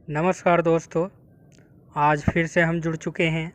नमस्कार दोस्तों, आज फिर से हम जुड़ चुके हैं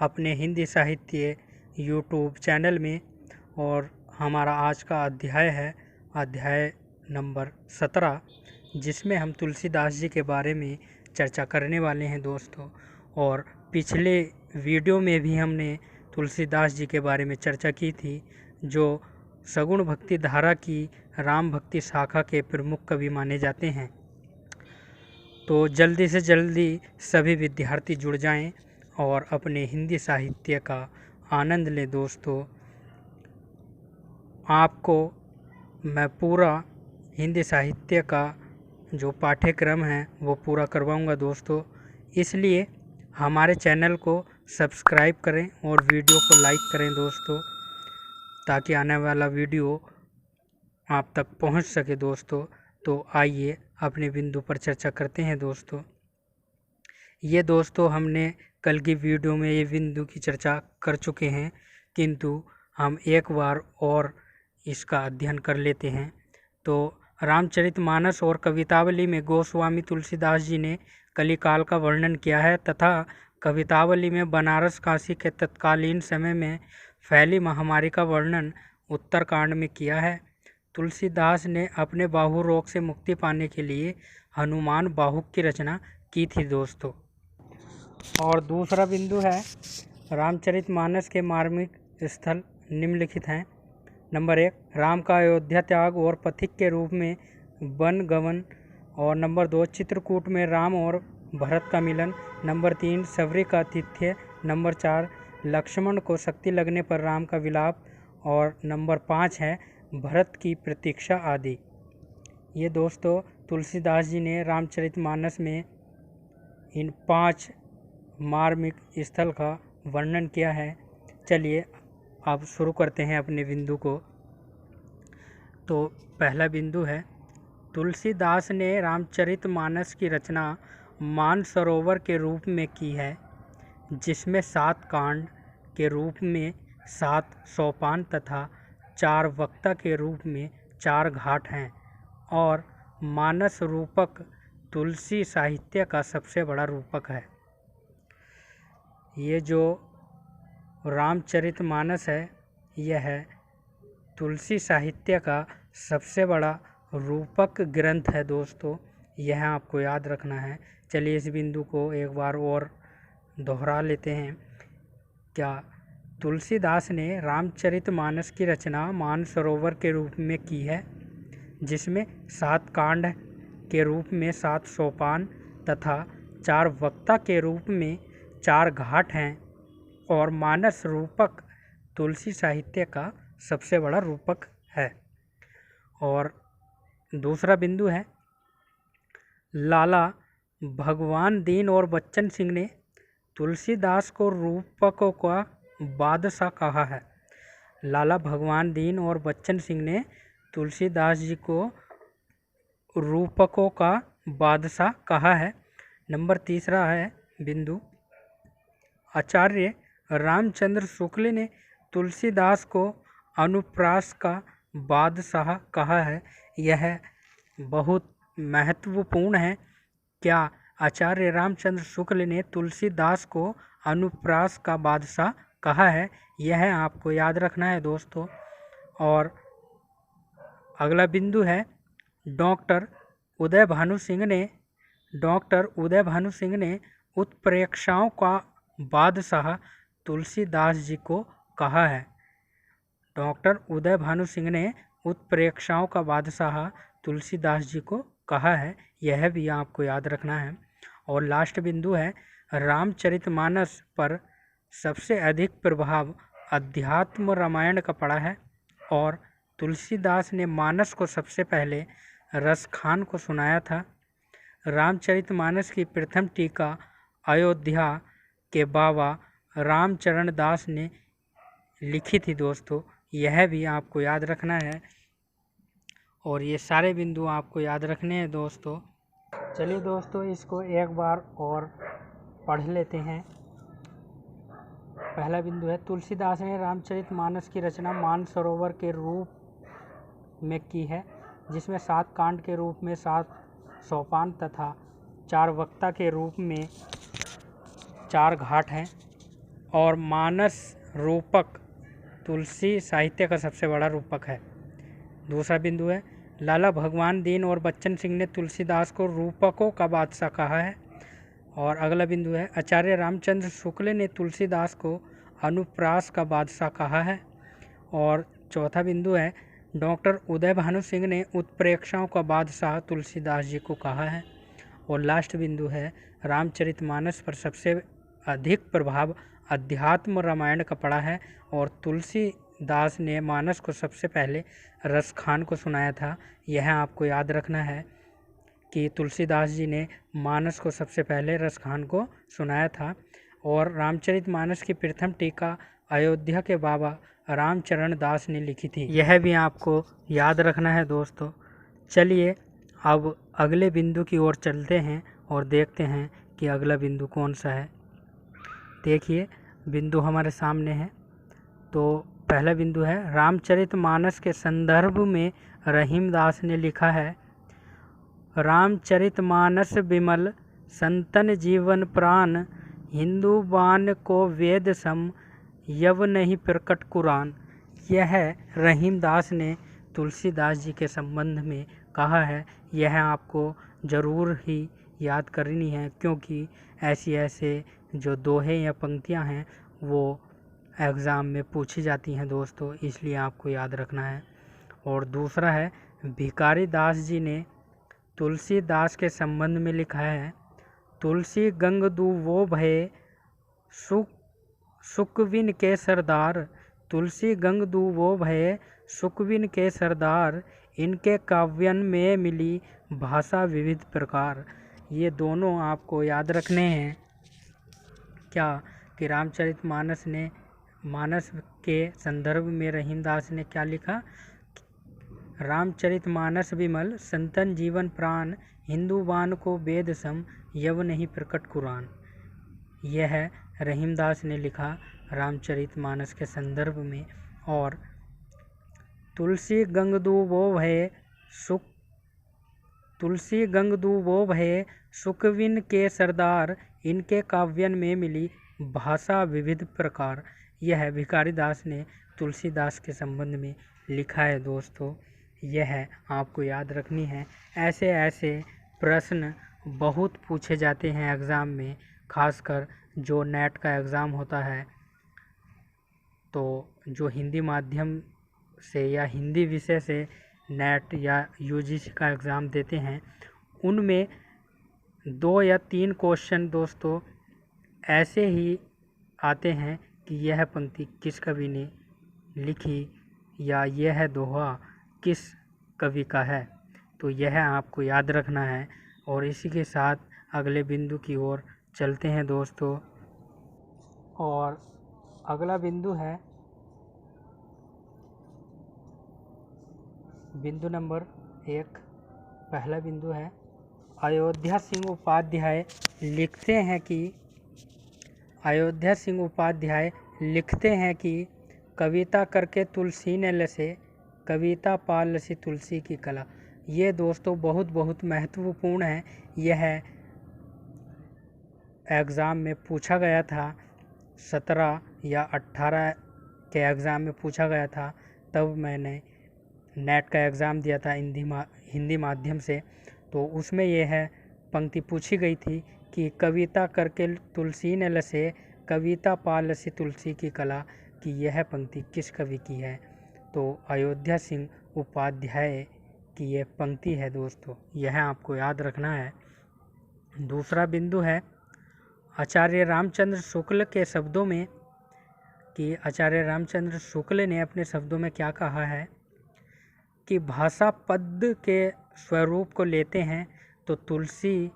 अपने हिंदी साहित्य यूट्यूब चैनल में। और हमारा आज का अध्याय है अध्याय नंबर 17, जिसमें हम तुलसीदास जी के बारे में चर्चा करने वाले हैं दोस्तों। और पिछले वीडियो में भी हमने तुलसीदास जी के बारे में चर्चा की थी, जो सगुण भक्ति धारा की राम भक्ति शाखा के प्रमुख कवि माने जाते हैं। तो जल्दी से जल्दी सभी विद्यार्थी जुड़ जाएं और अपने हिंदी साहित्य का आनंद लें दोस्तों। आपको मैं पूरा हिंदी साहित्य का जो पाठ्यक्रम है वो पूरा करवाऊंगा दोस्तों, इसलिए हमारे चैनल को सब्सक्राइब करें और वीडियो को लाइक करें दोस्तों, ताकि आने वाला वीडियो आप तक पहुंच सके दोस्तों। तो आइए अपने बिंदु पर चर्चा करते हैं दोस्तों। ये दोस्तों हमने कल की वीडियो में ये बिंदु की चर्चा कर चुके हैं, किंतु हम एक बार और इसका अध्ययन कर लेते हैं। तो रामचरितमानस और कवितावली में गोस्वामी तुलसीदास जी ने कलिकाल का वर्णन किया है तथा कवितावली में बनारस काशी के तत्कालीन समय में फैली महामारी का वर्णन उत्तरकांड में किया है। तुलसीदास ने अपने बाहु रोग से मुक्ति पाने के लिए हनुमान बाहुक की रचना की थी दोस्तों। और दूसरा बिंदु है रामचरितमानस के मार्मिक स्थल निम्नलिखित हैं। नंबर 1, राम का अयोध्या त्याग और पथिक के रूप में वन गमन। और नंबर 2, चित्रकूट में राम और भरत का मिलन। नंबर 3, सबरी का आतिथ्य। नंबर 4, लक्ष्मण को शक्ति लगने पर राम का विलाप। और नंबर 5 है भरत की प्रतीक्षा आदि। ये दोस्तों तुलसीदास जी ने रामचरितमानस में इन 5 मार्मिक स्थल का वर्णन किया है। चलिए अब शुरू करते हैं अपने बिंदु को। तो पहला बिंदु है, तुलसीदास ने रामचरितमानस की रचना मानसरोवर के रूप में की है, जिसमें 7 कांड के रूप में 7 सोपान तथा 4 वक्ता के रूप में 4 घाट हैं। और मानस रूपक तुलसी साहित्य का सबसे बड़ा रूपक है। ये जो रामचरितमानस है, यह है तुलसी साहित्य का सबसे बड़ा रूपक ग्रंथ है दोस्तों, यह आपको याद रखना है। चलिए इस बिंदु को एक बार और दोहरा लेते हैं। क्या तुलसीदास ने रामचरितमानस की रचना मानसरोवर के रूप में की है, जिसमें 7 कांड के रूप में 7 सोपान तथा 4 वक्ता के रूप में 4 घाट हैं। और मानस रूपक तुलसी साहित्य का सबसे बड़ा रूपक है। और दूसरा बिंदु है, लाला भगवान दीन और बच्चन सिंह ने तुलसीदास को रूपकों का बादशाह कहा है। लाला भगवान दीन और बच्चन सिंह ने तुलसीदास जी को रूपकों का बादशाह कहा है। नंबर 3 है बिंदु, आचार्य रामचंद्र शुक्ल ने तुलसीदास को अनुप्रास का बादशाह कहा है। यह बहुत महत्वपूर्ण है। क्या आचार्य रामचंद्र शुक्ल ने तुलसीदास को अनुप्रास का बादशाह कहा है? यह आपको याद रखना है दोस्तों। और अगला बिंदु है, डॉक्टर उदय भानु सिंह ने उत्प्रेक्षाओं का बादशाह तुलसीदास जी को कहा है। डॉक्टर उदय भानु सिंह ने उत्प्रेक्षाओं का बादशाह तुलसीदास जी को कहा है, यह भी आपको याद रखना है। और लास्ट बिंदु है, रामचरितमानस पर सबसे अधिक प्रभाव अध्यात्म रामायण का पड़ा है। और तुलसीदास ने मानस को सबसे पहले रसखान को सुनाया था। रामचरितमानस की प्रथम टीका अयोध्या के बाबा रामचरण दास ने लिखी थी दोस्तों, यह भी आपको याद रखना है। और ये सारे बिंदु आपको याद रखने हैं दोस्तों। चलिए दोस्तों इसको एक बार और पढ़ लेते हैं। पहला बिंदु है, तुलसीदास ने रामचरितमानस की रचना मानसरोवर के रूप में की है, जिसमें 7 कांड के रूप में 7 सोपान तथा चार वक्ता के रूप में 4 घाट हैं और मानस रूपक तुलसी साहित्य का सबसे बड़ा रूपक है। दूसरा बिंदु है लाला भगवान दीन और बच्चन सिंह ने तुलसीदास को रूपकों का बादशाह कहा है। और अगला बिंदु है आचार्य रामचंद्र शुक्ल ने तुलसीदास को अनुप्रास का बादशाह कहा है। और चौथा बिंदु है डॉक्टर उदय भानु सिंह ने उत्प्रेक्षाओं का बादशाह तुलसीदास जी को कहा है। और लास्ट बिंदु है रामचरितमानस पर सबसे अधिक प्रभाव अध्यात्म रामायण का पड़ा है और तुलसीदास ने मानस को सबसे पहले रसखान को सुनाया था। यह आपको याद रखना है कि तुलसीदास जी ने मानस को सबसे पहले रसखान को सुनाया था। और रामचरितमानस की प्रथम टीका अयोध्या के बाबा रामचरण दास ने लिखी थी। यह भी आपको याद रखना है दोस्तों। चलिए अब अगले बिंदु की ओर चलते हैं और देखते हैं कि अगला बिंदु कौन सा है। देखिए बिंदु हमारे सामने है। तो पहला बिंदु है रामचरितमानस के संदर्भ में रहीमदास ने लिखा है रामचरितमानस विमल संतन जीवन प्राण हिंदू बान को वेद सम यव नहीं प्रकट कुरान। यह रहीमदास ने तुलसीदास जी के संबंध में कहा है। यह आपको ज़रूर ही याद करनी है क्योंकि ऐसे जो दोहे या पंक्तियां हैं वो एग्ज़ाम में पूछी जाती हैं दोस्तों, इसलिए आपको याद रखना है। और दूसरा है भिखारी दास जी ने तुलसीदास के संबंध में लिखा है तुलसी गंग दू वो भये सुकविन के सरदार। तुलसी गंग दू वो भये सुकविन के सरदार इनके काव्यन में मिली भाषा विविध प्रकार। ये दोनों आपको याद रखने हैं क्या कि रामचरितमानस ने मानस के संदर्भ में रहीमदास ने क्या लिखा रामचरितमानस विमल संतन जीवन प्राण हिंदू बान को वेद सम यव नहीं प्रकट कुरान। यह रहीमदास ने लिखा रामचरितमानस के संदर्भ में। और तुलसी गंगदू वो भये सुकविन के सरदार इनके काव्यन में मिली भाषा विविध प्रकार। यह भिखारी दास ने तुलसीदास के संबंध में लिखा है दोस्तों। यह आपको याद रखनी है। ऐसे प्रश्न बहुत पूछे जाते हैं एग्ज़ाम में, खासकर जो नेट का एग्ज़ाम होता है। तो जो हिंदी माध्यम से या हिंदी विषय से नेट या यूजीसी का एग्ज़ाम देते हैं उनमें 2 या 3 क्वेश्चन दोस्तों ऐसे ही आते हैं कि यह पंक्ति किस कवि ने लिखी या यह दोहा किस कवि का है। तो यह आपको याद रखना है। और इसी के साथ अगले बिंदु की ओर चलते हैं दोस्तों। और अगला बिंदु है बिंदु नंबर 1। पहला बिंदु है अयोध्या सिंह उपाध्याय लिखते हैं कि कविता करके तुलसी ने लसे कविता पाल लसी तुलसी की कला। ये दोस्तों बहुत महत्वपूर्ण है। यह एग्ज़ाम में पूछा गया था 17 या 18 के एग्ज़ाम में पूछा गया था। तब मैंने नेट का एग्ज़ाम दिया था हिंदी माध्यम से। तो उसमें यह पंक्ति पूछी गई थी कि कविता करके तुलसी ने लसे कविता पाल लसी तुलसी की कला, कि यह पंक्ति किस कवि की है। तो अयोध्या सिंह उपाध्याय की यह पंक्ति है दोस्तों। यह आपको याद रखना है। दूसरा बिंदु है आचार्य रामचंद्र शुक्ल के शब्दों में कि आचार्य रामचंद्र शुक्ल ने अपने शब्दों में क्या कहा है कि भाषा पद के स्वरूप को लेते हैं तो तुलसी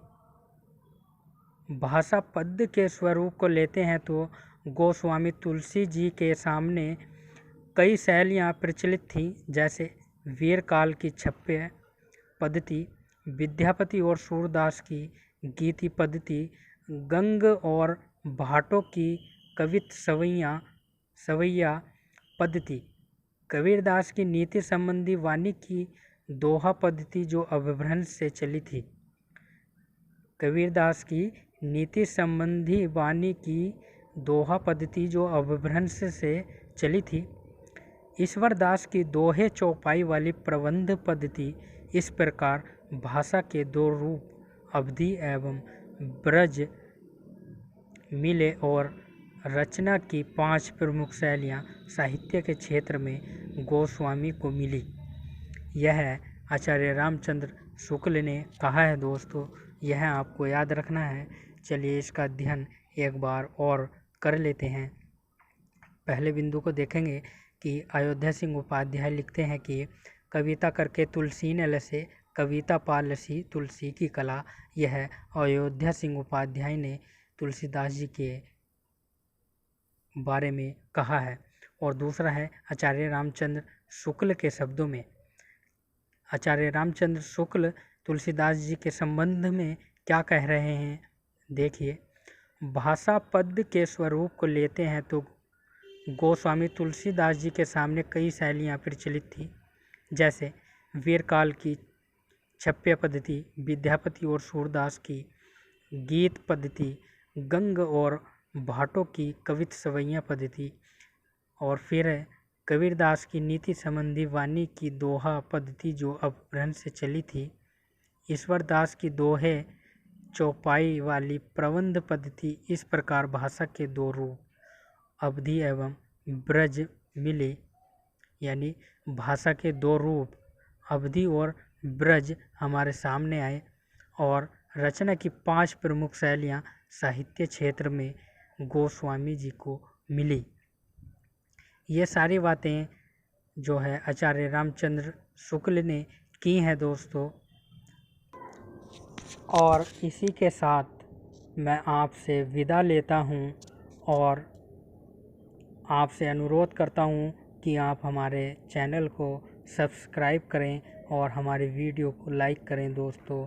भाषा पद के स्वरूप को लेते हैं तो गोस्वामी तुलसी जी के सामने कई शैलियाँ प्रचलित थीं, जैसे वीर काल की छप्य पद्धति, विद्यापति और सूरदास की गीति पद्धति, गंग और भाटों की कवित सवैया पद्धति, कबीरदास की नीति संबंधी वाणी की दोहा पद्धति जो अभ्रंश से चली थी। कबीरदास की नीति संबंधी वाणी की दोहा पद्धति जो अपभ्रंश से चली थी। ईश्वरदास की दोहे चौपाई वाली प्रबंध पद्धति इस प्रकार भाषा के दो रूप अवधि एवं ब्रज मिले और रचना की 5 प्रमुख शैलियाँ साहित्य के क्षेत्र में गोस्वामी को मिली। यह आचार्य रामचंद्र शुक्ल ने कहा है दोस्तों, यह आपको याद रखना है। चलिए इसका अध्ययन एक बार और कर लेते हैं। पहले बिंदु को देखेंगे कि अयोध्या सिंह उपाध्याय लिखते हैं कि कविता करके तुलसी ने लसे, कविता पा लसी तुलसी की कला। यह अयोध्या सिंह उपाध्याय ने तुलसीदास जी के बारे में कहा है। और दूसरा है आचार्य रामचंद्र शुक्ल के शब्दों में। आचार्य रामचंद्र शुक्ल तुलसीदास जी के संबंध में क्या कह रहे हैं, देखिए। भाषा पद के स्वरूप को लेते हैं तो गोस्वामी तुलसीदास जी के सामने कई शैलियाँ प्रचलित थी, जैसे वीरकाल की छप्य पद्धति, विद्यापति और सूरदास की गीत पद्धति, गंग और भाटों की कवित सवैया पद्धति, और फिर कबीरदास की नीति संबंधी वाणी की दोहा पद्धति जो अपभ्रंश से चली थी। ईश्वरदास की दोहे चौपाई वाली प्रबंध पद्धति। इस प्रकार भाषा के दो रूप अवधि एवं ब्रज मिले, यानी भाषा के दो रूप अवधि और ब्रज हमारे सामने आए और रचना की 5 प्रमुख शैलियाँ साहित्य क्षेत्र में गोस्वामी जी को मिली। ये सारी बातें जो है आचार्य रामचंद्र शुक्ल ने की हैं दोस्तों। और इसी के साथ मैं आपसे विदा लेता हूँ और आपसे अनुरोध करता हूँ कि आप हमारे चैनल को सब्सक्राइब करें और हमारे वीडियो को लाइक करें दोस्तों,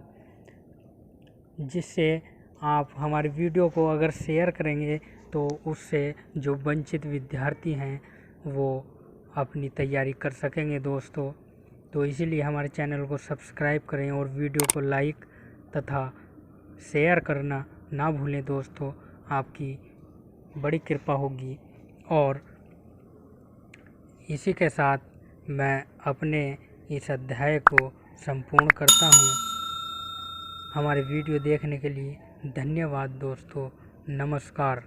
जिससे आप हमारे वीडियो को अगर शेयर करेंगे तो उससे जो वंचित विद्यार्थी हैं वो अपनी तैयारी कर सकेंगे दोस्तों। तो इसीलिए हमारे चैनल को सब्सक्राइब करें और वीडियो को लाइक तथा शेयर करना ना भूलें दोस्तों, आपकी बड़ी कृपा होगी। और इसी के साथ मैं अपने इस अध्याय को संपूर्ण करता हूँ। हमारे वीडियो देखने के लिए धन्यवाद दोस्तों, नमस्कार।